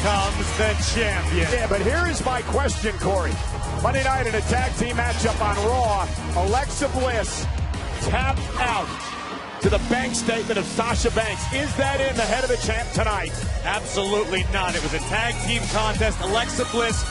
becomes the champion. Yeah, but here is my question, Corey. Monday night in a tag team matchup on Raw, Alexa Bliss tapped out to the bank statement of Sasha Banks. Is that in the head of the champ tonight? Absolutely not. It was a tag team contest. Alexa Bliss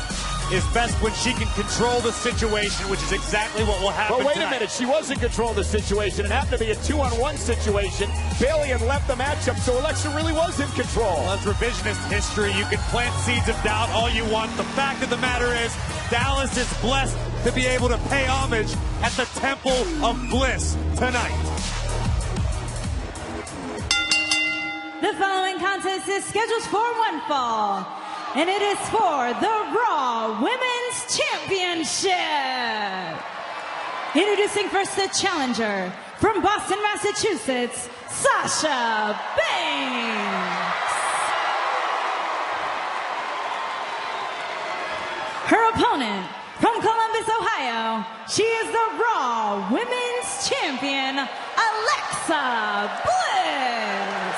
is best when she can control the situation, which is exactly what will happen. But wait tonight. a minute, she was in control of the situation. It happened to be a 2-on-1 situation. Bayley had left the matchup, so Alexa really was in control. Well, that's revisionist history. You can plant seeds of doubt all you want. The fact of the matter is, Dallas is blessed to be able to pay homage at the Temple of Bliss tonight. The following contest is scheduled for one fall, and it is for the Raw Women's Championship. Introducing first the challenger from Boston, Massachusetts, Sasha Banks. Her opponent from Columbus, Ohio, she is the Raw Women's Champion, Alexa Bliss.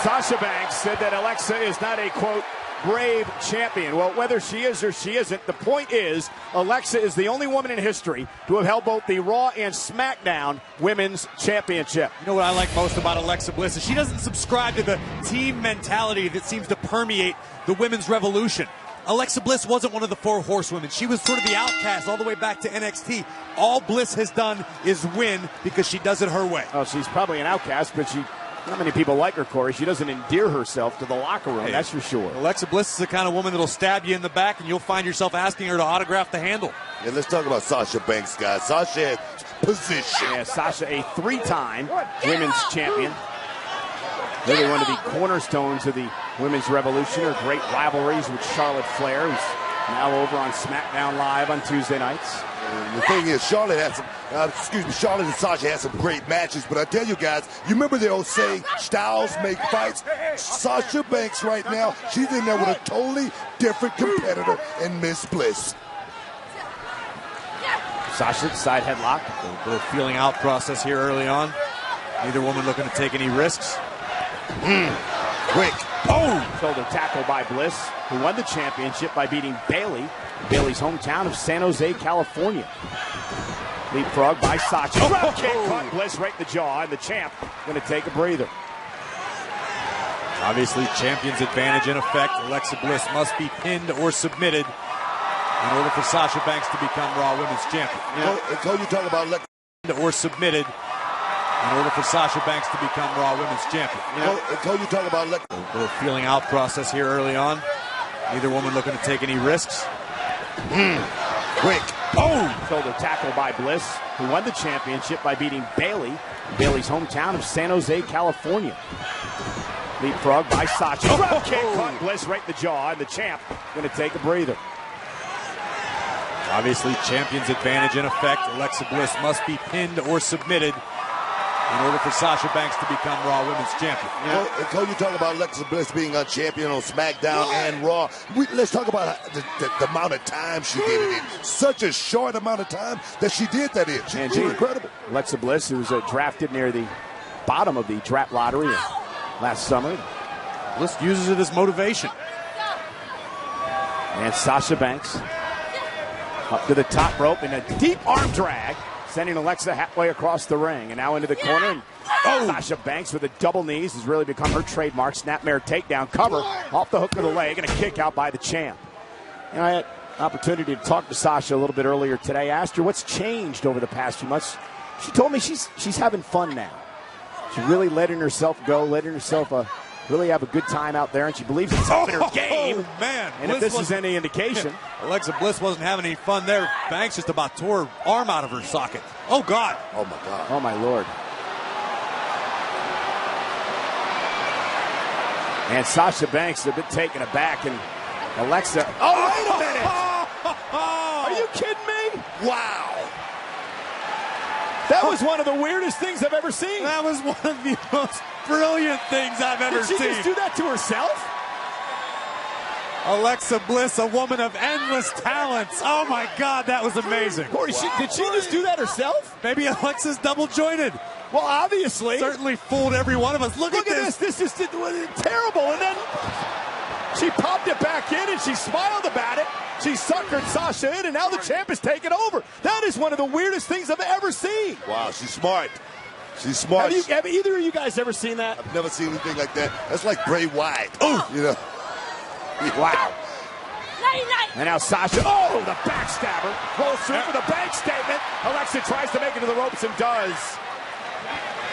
Sasha Banks said that Alexa is not a, quote, brave champion. Well, whether she is or she isn't, the point is Alexa is the only woman in history to have held both the Raw and SmackDown Women's Championship. You know what I like most about Alexa Bliss is she doesn't subscribe to the team mentality that seems to permeate the women's revolution. Alexa Bliss wasn't one of the four horsewomen. She was sort of the outcast all the way back to NXT. All Bliss has done is win because she does it her way. Oh, she's probably an outcast, but not many people like her, Corey. She doesn't endear herself to the locker room, that's for sure. Alexa Bliss is the kind of woman that'll stab you in the back, and you'll find yourself asking her to autograph the handle. Yeah, let's talk about Sasha Banks, guys. Sasha has position. Yeah, Sasha, a three-time women's champion. Really one of the cornerstones of the women's revolution. Her great rivalries with Charlotte Flair, who's now over on SmackDown Live on Tuesday nights. The thing is, Charlotte and Sasha had some great matches, but I tell you guys, you remember the old saying, styles make fights? Sasha Banks right now, she's in there with a totally different competitor in Miss Bliss. Sasha, side headlock. A little feeling out process here early on. Neither woman looking to take any risks. Quick. Oh! Shoulder tackle by Bliss, who won the championship by beating Bayley, Bayley's hometown of San Jose, California. Leapfrog by Sasha. Drop kick caught Bliss right in the jaw, and the champ going to take a breather. Obviously, champion's advantage in effect. Alexa Bliss must be pinned or submitted in order for Sasha Banks to become Raw Women's Champion. Until you talk about Alexa or submitted in order for Sasha Banks to become Raw Women's Champion. Until you talk about Alexa. A little feeling out process here early on. Neither woman looking to take any risks. Quick. Oh! Shoulder tackle by Bliss, who won the championship by beating Bayley, Bayley's hometown of San Jose, California. Leapfrog by Sasha. Drop kick caught Bliss right in the jaw, and the champ going to take a breather. Obviously, champion's advantage in effect. Alexa Bliss must be pinned or submitted in order for Sasha Banks to become Raw Women's Champion. Until you talk about Alexa Bliss being a champion on SmackDown and Raw, let's talk about the amount of time she did it in. Such a short amount of time that she did that in. She's incredible. Alexa Bliss, who was drafted near the bottom of the draft lottery last summer. Bliss uses it as motivation. And Sasha Banks up to the top rope in a deep arm drag, sending Alexa halfway across the ring. And now into the corner. And Sasha Banks with the double knees has really become her trademark. Snapmare takedown cover off the hook of the leg and a kick out by the champ. And I had an opportunity to talk to Sasha a little bit earlier today. I asked her what's changed over the past few months. She told me she's having fun now. She's really letting herself go, letting herself really have a good time out there, and she believes it's helping her game. Oh, man. And Bliss, if this is any indication. Alexa Bliss wasn't having any fun there. Banks just about tore her arm out of her socket. Oh, God. Oh, my God. Oh, my Lord. And Sasha Banks a bit taken aback, and Alexa. Oh, wait a minute! Are you kidding me? Wow. That was one of the weirdest things I've ever seen. That was one of the most brilliant things I've ever seen. Did she just do that to herself? Alexa Bliss, a woman of endless talents. Oh, my God, that was amazing. Corey, did she just do that herself? Maybe Alexa's double-jointed. Well, obviously. Certainly fooled every one of us. Look at this. This is terrible. And then She popped it back in and she smiled about it. She suckered Sasha in, and now the champ is taking over. That is one of the weirdest things I've ever seen. Wow, she's smart. She's smart. Have either of you guys ever seen that? I've never seen anything like that. That's like Bray Wyatt. Oh, you know. Wow. And now Sasha, the backstabber, rolls through for the bank statement. Alexa tries to make it to the ropes and does.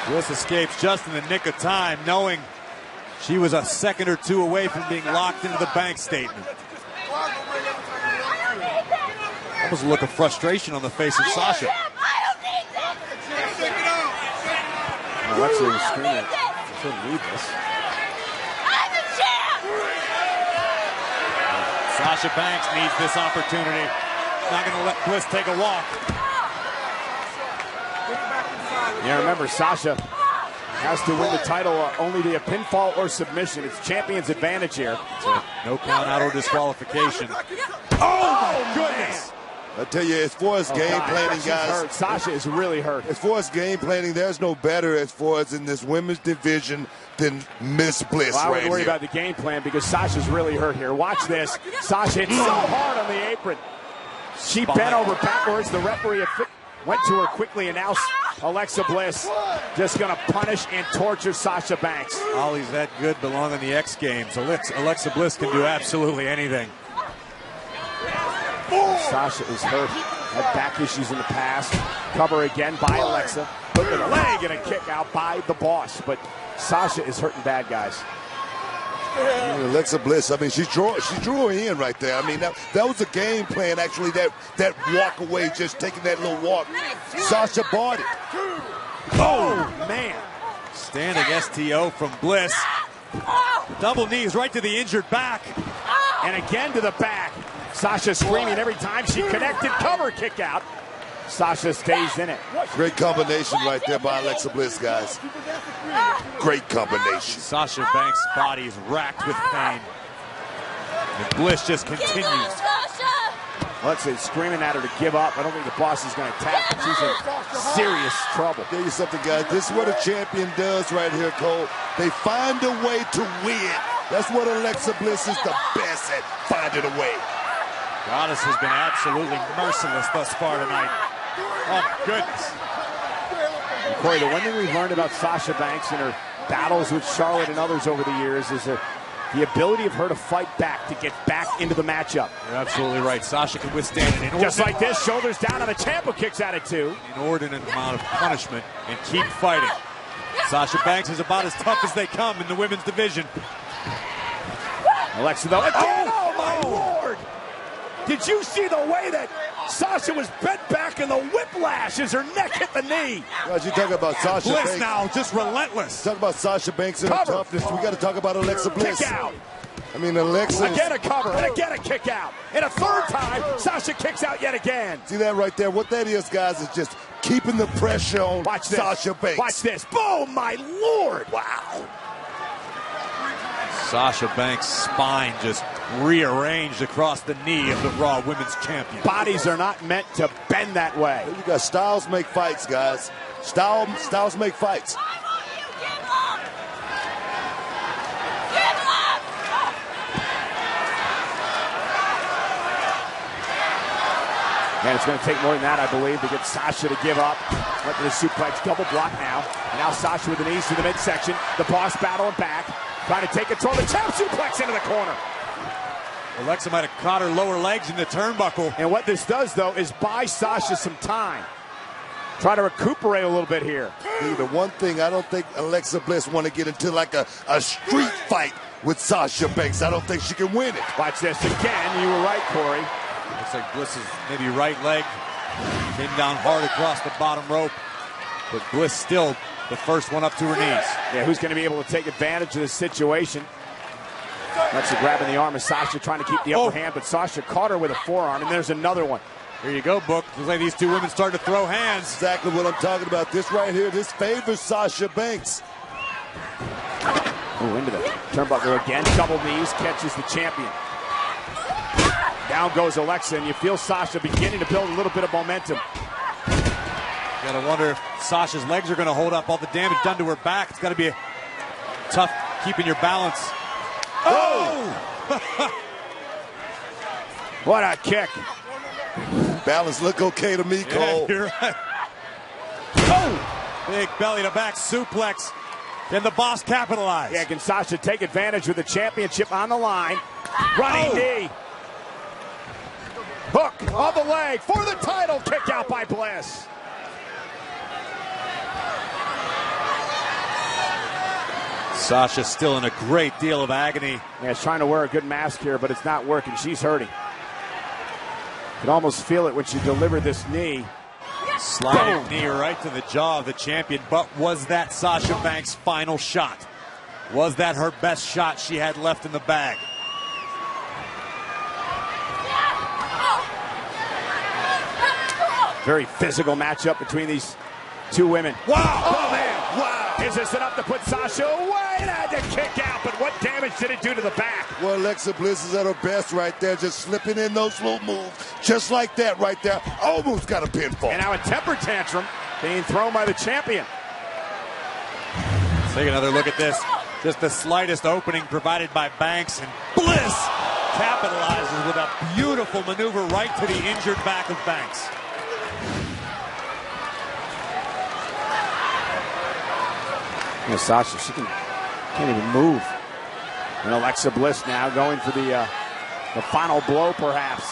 Bliss escapes just in the nick of time, knowing she was a second or two away from being locked into the bank statement. Almost a look of frustration on the face of Sasha. Alexa was screaming. She shouldn't need this. Sasha Banks needs this opportunity. Not going to let Bliss take a walk. Yeah, remember, Sasha has to win the title only via pinfall or submission. It's champion's advantage here. No count out or disqualification. Oh, my goodness. I tell you, as far as game planning, guys, hurt. Sasha is really hurt. As far as game planning, there's no better as far as in this women's division than Miss Bliss I would worry here. about the game plan because Sasha's really hurt here. Watch this. Sasha hit so hard on the apron. She bent over backwards. The referee went to her quickly, and now Alexa Bliss just going to punish and torture Sasha Banks. Ollie's that good belong in the X Games. Alexa Bliss can do absolutely anything. Sasha is hurt. Had back issues in the past. Cover again by Alexa. Look at the leg and a kick out by the boss. But Sasha is hurting bad, guys. Alexa Bliss, I mean, she drew her in right there. I mean, that was a game plan, actually, that walk away, just taking that little walk. Sasha bought it. Oh, man. Standing STO from Bliss. Double knees right to the injured back. And again to the back. Sasha screaming every time she connected. Cover kick out. Sasha stays in it. Great combination right there by Alexa Bliss, guys. Great combination. Sasha Banks' body is racked with pain. And Bliss just continues. Alexa is screaming at her to give up. I don't think the boss is going to tap. She's in serious trouble. Tell you something, guys. This is what a champion does right here, Cole. They find a way to win. That's what Alexa Bliss is the best at, finding a way. Goddess has been absolutely merciless thus far tonight. Oh, my goodness. And Corey, the one thing we've learned about Sasha Banks in her battles with Charlotte and others over the years is the ability of her to fight back, to get back into the matchup. You're absolutely right. Sasha can withstand an inordinate, just like this, shoulders down on the champ who kicks at it too. Inordinate amount of punishment and keep fighting. Sasha Banks is about as tough as they come in the women's division. Alexa, though. Oh, my Lord! Did you see the way that Sasha was bent back in the whiplash as her neck hit the knee? Guys, you talk about Sasha Bliss Banks. now, just relentless. Talk about Sasha Banks and her toughness. We got to talk about Alexa Bliss. Kick out. I mean, Alexa. Again a cover, and again a kick out. And a third time, Sasha kicks out yet again. See that right there? What that is, guys, is just keeping the pressure on Sasha Banks. Watch this. Boom, my Lord. Wow. Sasha Banks' spine just rearranged across the knee of the Raw Women's Champion. Bodies are not meant to bend that way. You got styles make fights, guys. Styles make fights. And it's going to take more than that, I believe, to get Sasha to give up. Went to the suplex, double block now. And now Sasha with the knees to the midsection. The boss battling back. Trying to take control. The champ suplex into the corner. Alexa might have caught her lower legs in the turnbuckle. And what this does, though, is buy Sasha some time. Try to recuperate a little bit here. The one thing I don't think Alexa Bliss want to get into like a street fight with Sasha Banks. I don't think she can win it. Watch this again. You were right, Corey. Looks like Bliss's maybe right leg came down hard across the bottom rope. But Bliss still the first one up to her knees. Yeah, who's going to be able to take advantage of this situation? Alexa grabbing the arm of Sasha, trying to keep the upper hand, but Sasha caught her with a forearm, and there's another one. Here you go, Book. Looks like these two women start to throw hands. Exactly what I'm talking about. This right here, this favors Sasha Banks. Ooh, into the turnbuckle again. Double knees, catches the champion. Down goes Alexa, and you feel Sasha beginning to build a little bit of momentum. You gotta wonder if Sasha's legs are gonna hold up all the damage done to her back. It's gotta be tough keeping your balance. Oh! What a kick. Balance look okay to me, Cole. Yeah, you're right. Oh! Big belly to back suplex. Can the boss capitalize? Yeah, can Sasha take advantage with the championship on the line? Running knee. Hook on the leg for the title. Kick out by Bliss. Sasha still in a great deal of agony. Yeah, she's trying to wear a good mask here, but it's not working. She's hurting. You can almost feel it when she delivered this knee. Sliding knee right to the jaw of the champion. But was that Sasha Banks' final shot? Was that her best shot she had left in the bag? Very physical matchup between these two women. Wow! Oh, man! Wow! Is this enough to put Sasha away? It had to kick out, but what damage did it do to the back? Well, Alexa Bliss is at her best right there, just slipping in those little moves. Just like that right there. Almost got a pinfall. And now a temper tantrum being thrown by the champion. Let's take another look at this. Just the slightest opening provided by Banks, and Bliss capitalizes with a beautiful maneuver right to the injured back of Banks. Yeah, Sasha, she can't even move. And Alexa Bliss now going for the final blow, perhaps.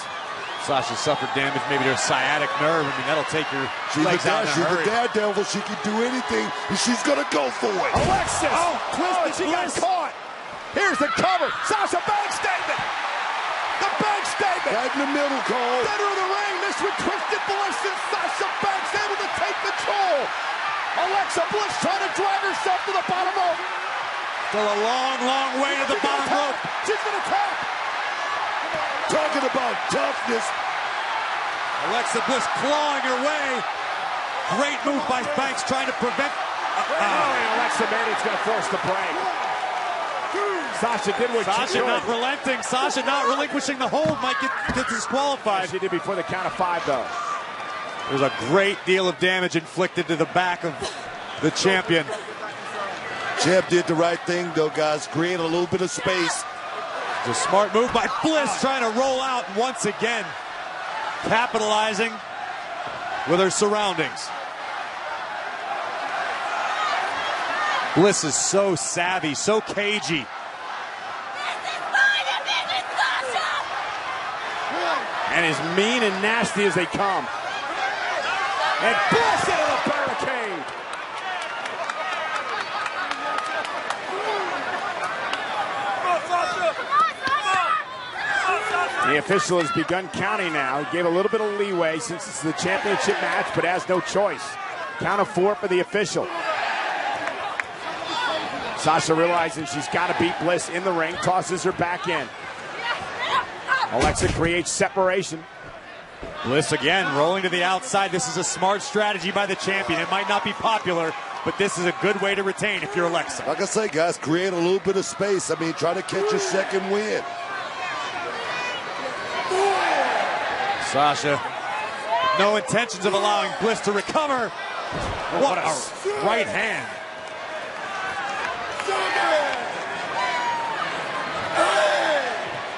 Sasha suffered damage maybe to her sciatic nerve. I mean, that'll take your legs out in a She's hurry. a daredevil. She can do anything, and she's going to go for it. Alexis! She got caught. Here's the cover. Sasha Banks statement. The Banks statement. Right in the middle, Cole. Center of the ring. This with Twisted Bliss and Sasha Banks able to take control. Alexa Bliss trying to drag herself to the bottom rope. Still a long, long way to the bottom rope. She's going to tap. Talking about toughness. Alexa Bliss clawing her way. Great move by Banks trying to prevent. Alexa made it's going to force the break. Sasha did what Sasha not relenting. Sasha not relinquishing the hold. Might get disqualified. She did before the count of 5, though. There's a great deal of damage inflicted to the back of the champion. Champ did the right thing, though, guys. Create a little bit of space. It's a smart move by Bliss trying to roll out once again. Capitalizing with her surroundings. Bliss is so savvy, so cagey. And as mean and nasty as they come. And Bliss into the barricade. The official has begun counting now. He gave a little bit of leeway since it's the championship match, but has no choice. Count of 4 for the official. Sasha realizing she's got to beat Bliss in the ring, tosses her back in. Alexa creates separation. Bliss again rolling to the outside. This is a smart strategy by the champion. It might not be popular, but this is a good way to retain if you're Alexa. Like I say, guys, create a little bit of space. I mean, try to catch a second win. Sasha, no intentions of allowing Bliss to recover. What a right hand.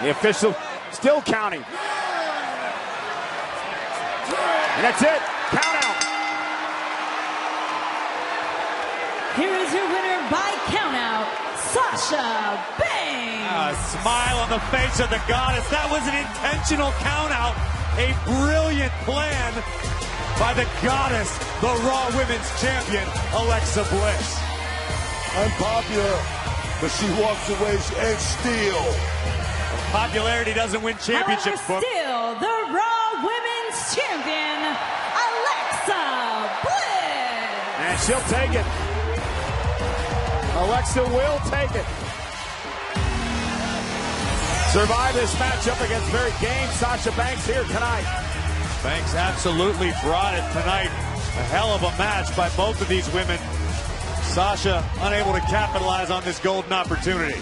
The official still counting. And that's it. Count out. Here is your winner by countout, Sasha Banks. A smile on the face of the goddess. That was an intentional countout. A brilliant plan by the goddess, the Raw Women's Champion, Alexa Bliss. Unpopular, but she walks away and still. Popularity doesn't win championships, However, still the Raw Women's Champion, Alexa Bliss. And she'll take it. Alexa will take it. Survive this matchup against very game Sasha Banks here tonight. Banks absolutely brought it tonight. A hell of a match by both of these women. Sasha unable to capitalize on this golden opportunity.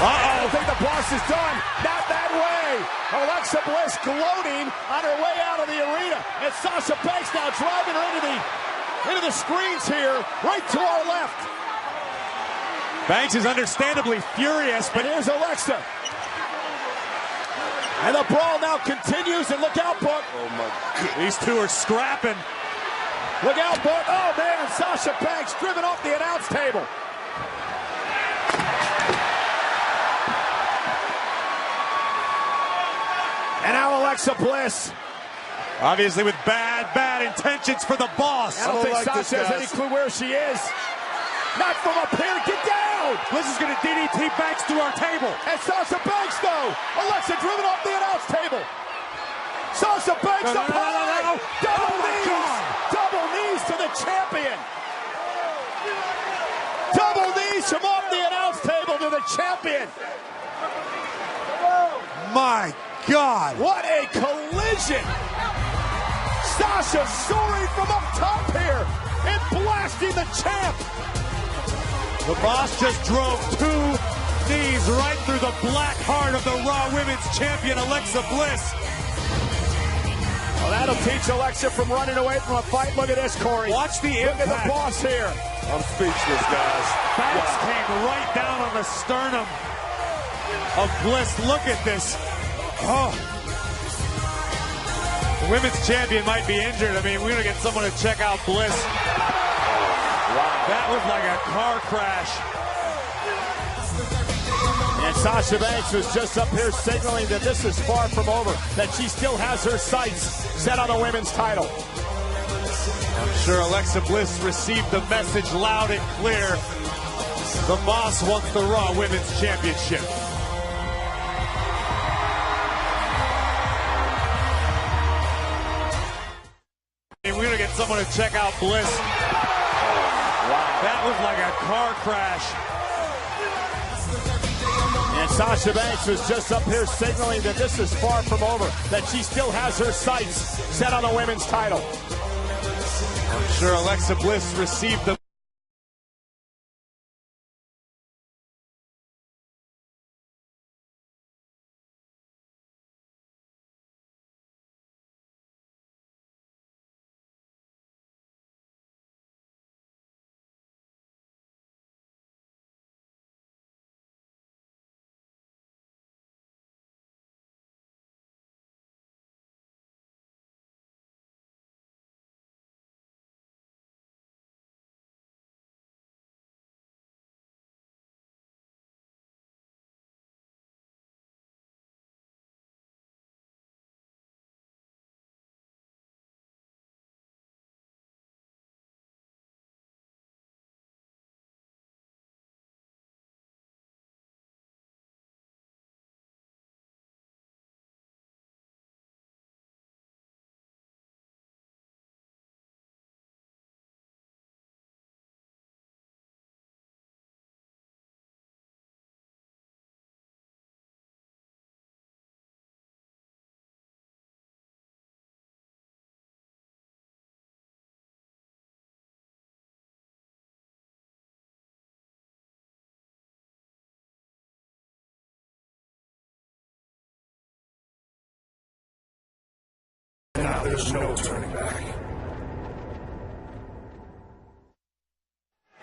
I think the boss is done. Not that way. Alexa Bliss gloating on her way out of the arena. And Sasha Banks now driving her into the screens here, right to our left. Banks is understandably furious, But here's Alexa. And the brawl now continues, and look out, Book. Oh, my God. these two are scrapping. Look out, Book. Oh, man, Sasha Banks driven off the announce table. And now Alexa Bliss. Obviously with bad intentions for the boss. I don't think like this, Sasha has guys. any clue where she is. Not from up here. Get down. Bliss is going to DDT Banks through our table. And Sasha Banks, though. Alexa driven off the announce table. Sasha Banks No, up no, no, no, high. no. Double Oh, my knees. God. Double knees to the champion. Double knees from off the announce table to the champion. My God. What a collision. Sasha soaring from up top here and blasting the champ. The boss just drove 2 knees right through the black heart of the Raw Women's Champion, Alexa Bliss. Well, that'll teach Alexa from running away from a fight. Look at this, Corey. Watch the Look impact. at the boss here. I'm speechless, guys. Banks came right down on the sternum of Bliss. Look at this. Oh. The women's champion might be injured. I mean, we're going to get someone to check out Bliss. That was like a car crash. And Sasha Banks was just up here signaling that this is far from over, that she still has her sights set on the women's title. I'm sure Alexa Bliss received the message loud and clear. The boss wants the Raw Women's Championship. We're going to get someone to check out Bliss. That was like a car crash. And Sasha Banks was just up here signaling that this is far from over, that she still has her sights set on the women's title. I'm sure Alexa Bliss received the Now there's no turning back.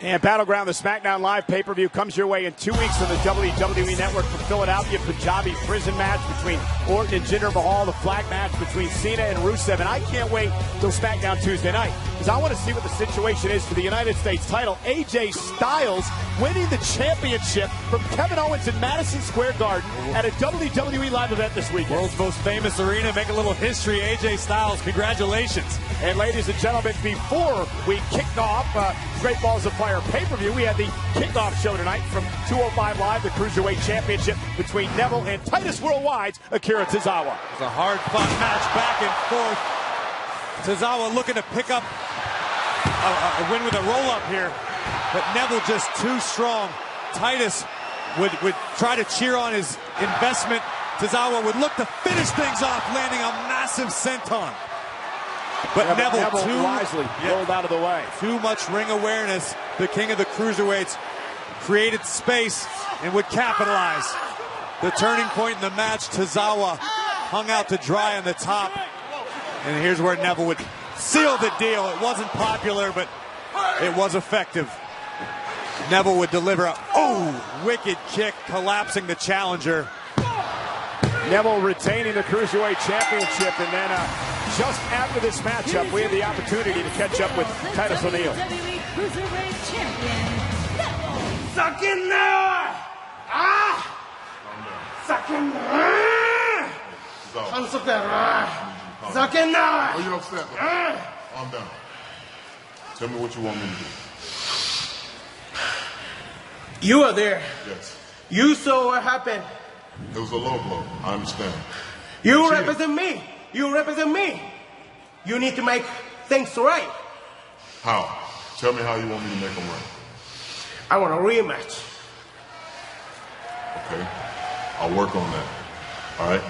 And Battleground, the SmackDown Live pay-per-view, comes your way in 2 weeks on the WWE Network from Philadelphia. Punjabi prison match between Orton and Jinder Mahal, the flag match between Cena and Rusev. And I can't wait till SmackDown Tuesday night, because I want to see what the situation is for the United States title. AJ Styles winning the championship from Kevin Owens in Madison Square Garden at a WWE Live event this weekend. world's most famous arena. Make a little history, AJ Styles. Congratulations. And ladies and gentlemen, before we kicked off Great Balls of Fire pay-per-view, we had the kickoff show tonight from 205 Live, the Cruiserweight Championship between Neville and Titus Worldwide's Akira Tozawa. It's a hard-fought match back and forth. Tozawa looking to pick up a win with a roll-up here, but Neville just too strong. Titus would try to cheer on his investment. Tozawa would look to finish things off, landing a massive senton. But Neville too wisely rolled out of the way. Too much ring awareness. The king of the cruiserweights created space and would capitalize. The turning point in the match, Tozawa hung out to dry on the top. And here's where Neville would seal the deal. It wasn't popular, but it was effective. Neville would deliver a wicked kick, collapsing the challenger. Neville retaining the Cruiserweight Championship, and then just after this matchup, we have the opportunity to catch up with Titus O'Neil. WWE Cruiserweight Champion, Neville. Suck in there! Suck in there! Suck there! Suck in there! Are you upset? I'm done. Tell me what you want me to do. You are there. Yes. You saw what happened. It was a low blow. I understand. You Cheating. represent me. You represent me. You need to make things right. How? Tell me how you want me to make them right. I want a rematch. Okay? I'll work on that. All right?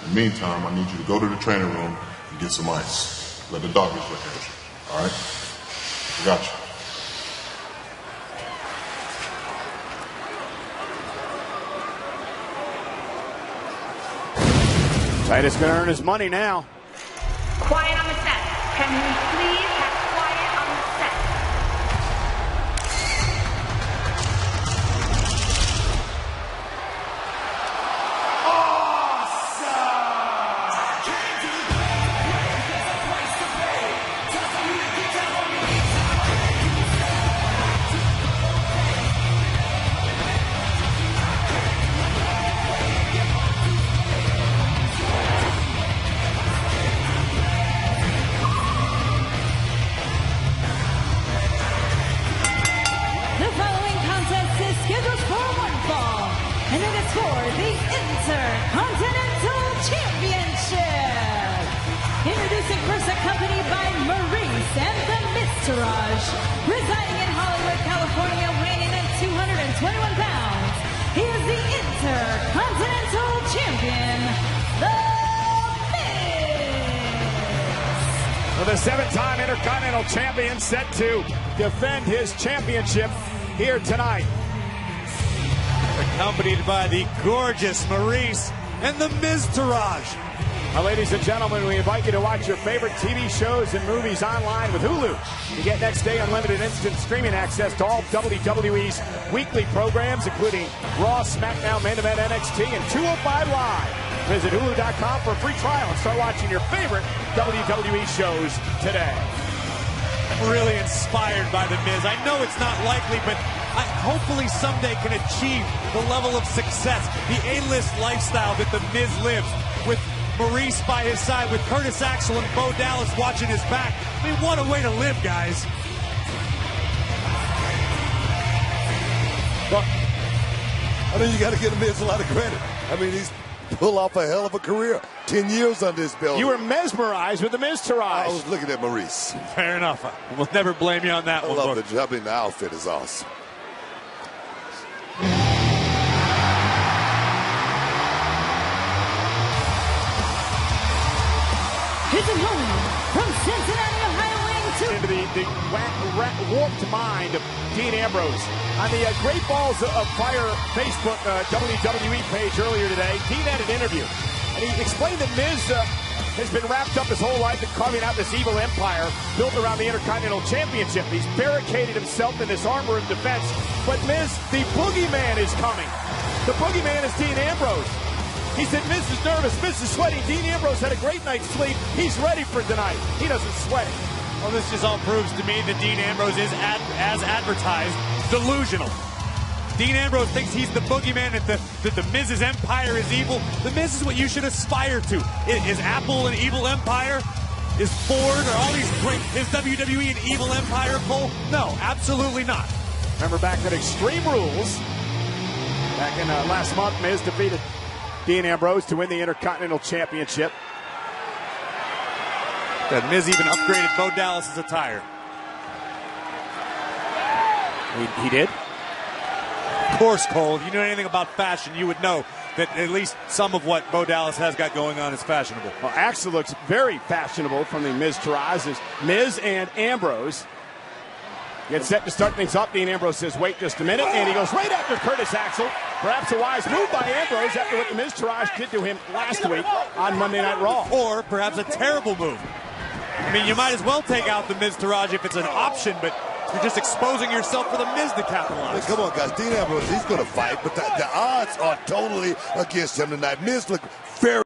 In the meantime, I need you to go to the training room and get some ice. Let the doctors look at you. All right? I got you. Titus going to earn his money now. Quiet on the set. Can we please have quiet on the set? The following contest is scheduled for one fall, and it is for the Intercontinental Championship. Introducing first, accompanied by Maurice and the Miztourage, residing in Hollywood, California, weighing in at 221 pounds. He is the Intercontinental Champion, The Miz. For the 7-time Intercontinental Champion set to defend his championship here tonight. Accompanied by the gorgeous Maurice and the Miztourage. Now, ladies and gentlemen, we invite you to watch your favorite TV shows and movies online with Hulu. You get next day unlimited instant streaming access to all WWE's weekly programs, including Raw, SmackDown, Main Event, NXT, and 205 Live. Visit Hulu.com for a free trial and start watching your favorite WWE shows today. I'm really inspired by The Miz. I know it's not likely, but I hopefully someday can achieve the level of success, the A-list lifestyle that The Miz lives, with Maurice by his side, with Curtis Axel and Bo Dallas watching his back. I mean, what a way to live, guys. Well, I mean, you got to give The Miz a lot of credit. I mean, he's pulled off a hell of a career. 10 years under his belt. You were mesmerized with the Miztourage. I was looking at Maurice. Fair enough. We'll never blame you on that I one. love the job. I mean, the outfit is awesome. His opponent from Cincinnati, Ohio, weighing Into the warped mind of Dean Ambrose. On the Great Balls of Fire Facebook WWE page earlier today, Dean had an interview, and he explained that Miz has been wrapped up his whole life in carving out this evil empire built around the Intercontinental Championship. He's barricaded himself in this armor of defense, but Miz, the boogeyman is coming. The boogeyman is Dean Ambrose. He said Miz is nervous, Miz is sweating. Dean Ambrose had a great night's sleep. He's ready for tonight. He doesn't sweat. Well, this just all proves to me that Dean Ambrose is, as advertised, delusional. Dean Ambrose thinks he's the boogeyman, that the Miz's empire is evil. The Miz is what you should aspire to. Is Apple an evil empire? Is Ford or all these great, is WWE an evil empire, Cole? No, absolutely not. Remember back at Extreme Rules, back in last month, Miz defeated Dean Ambrose to win the Intercontinental Championship. That Miz even upgraded Bo Dallas' attire. He did? Of course, Cole, if you know anything about fashion, you would know that at least some of what Bo Dallas has got going on is fashionable. Well, Axel looks very fashionable from the Miztourage. Miz and Ambrose get set to start things up. Dean Ambrose says, wait just a minute, and he goes right after Curtis Axel. Perhaps a wise move by Ambrose after what the Miztourage did to him last week on Monday Night Raw. Or perhaps a terrible move. I mean, you might as well take out the Miztourage if it's an option, but You're just exposing yourself for the Miz to capitalize. Hey, come on, guys. Dean Ambrose, he's going to fight, but the odds are totally against him tonight. Miz looked very